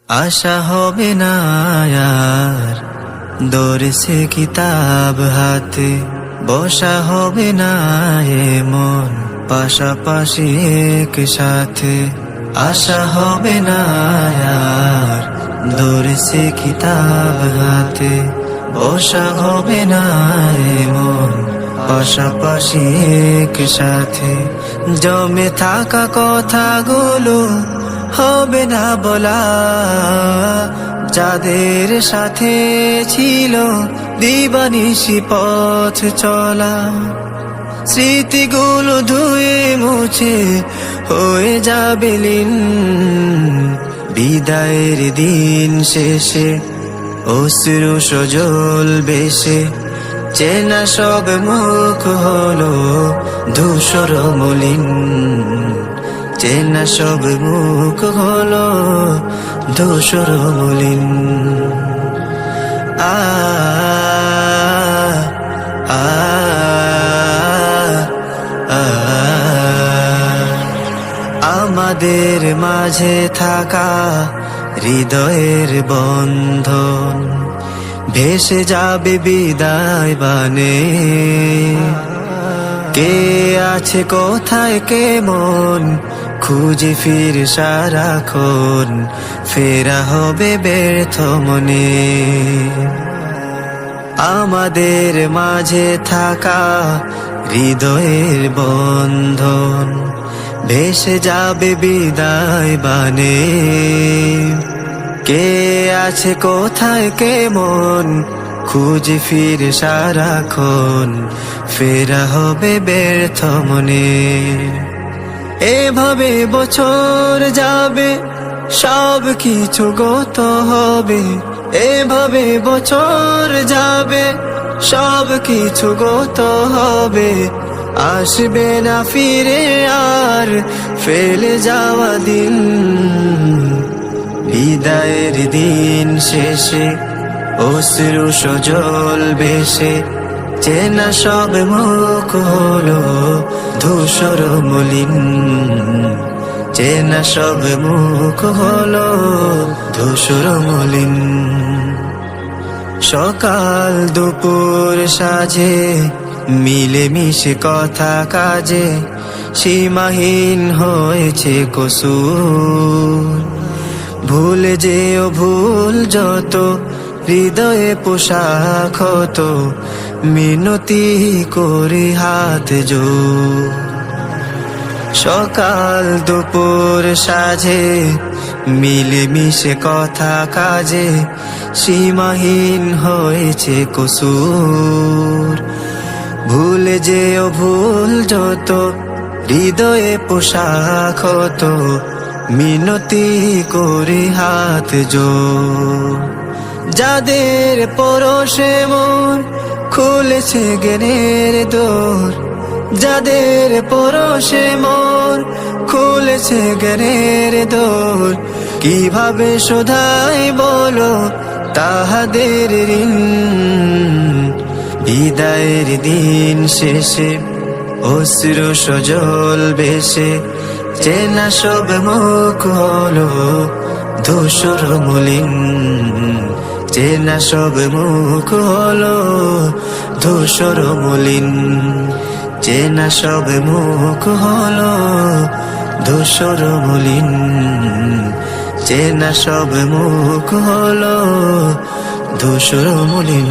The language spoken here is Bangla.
আশা হবে না আর দরসে কিতাব হাতে, বসা হবে না এমন পাশাপাশি একসাথে। আশা হবে না আর দরসে কিতাব হাতে, বসা হবে না এমন পাশাপাশি একসাথে। জমে থাকা কথাগুলো হবে না বলা, যাদের সাথে ছিল দিবানিশি পথ চলা। স্মৃতিগুলো ধুয়ে মুছে হয়ে যাবে লীন, বিদায়ের দিন শেষে অশ্রু সজল বেশে। চেনা সব মুখ হলো ধূসর মলিন, চেনা সব মুখ হলো ধূসর মলিন। আ আ আমাদের মাঝে থাকা হৃদয়ের বন্ধন ভেসে যাবে বিদায় বানে। কে আছে কোথায় কেমন খুঁজে ফির সারাক্ষণ, ফেরা হবে ব্যর্থ মনে। আমাদের মাঝে থাকা হৃদয়ের বন্ধন ভেসে যাবে বিদায় বানে। কে আছে কোথায় কেমন খুঁজে ফির সারাক্ষণ, ফেরা হবে ব্যর্থ মনে। এভাবে বছর যাবে সব কিছু গত হবে, এভাবে বছর যাবে সব কিছু গত হবে। আসবে না ফিরে আর ফেলে যাওয়া দিন, বিদায়ের দিন শেষে অশ্রু সজল বেশে। চেনা সব মুখ হলো ধূসর মলিন, চেনা সব মুখ হলো ধূসর মলিন। সকাল দুপুর সাজে মিলেমিশে কথা কাজে, সীমাহীন হয়েছে কসুর। ভুলে যেও ভুল যত হৃদয়ে পোশাক ক্ষত, মিনতি করে হাত জোড়। সকাল দুপুর সাজে মিলেমিশে কথা কাজে, সীমাহীন হয়েছে কসুর। ভুলে যেও ভুল যত হৃদয়ে পোশাক ক্ষত, মিনতি করে হাত জোড়। যাদের পরশে মন খুলেছে জ্ঞানের দোর, যাদের পরশে মন খুলেছে জ্ঞানের দোর। কিভাবে শোধাই বলো তাহাদের ঋণ, বিদায়ের দিন শেষে অশ্রু সজল বেশে। চেনা সব মুখ হলো ধূসর মলিন, চেনা সব মুখ হলো ধূসর মলিন, চেনা সব মুখ হলো ধূসর মলিন, চেনা সব মুখ হলো ধূসর মলিন।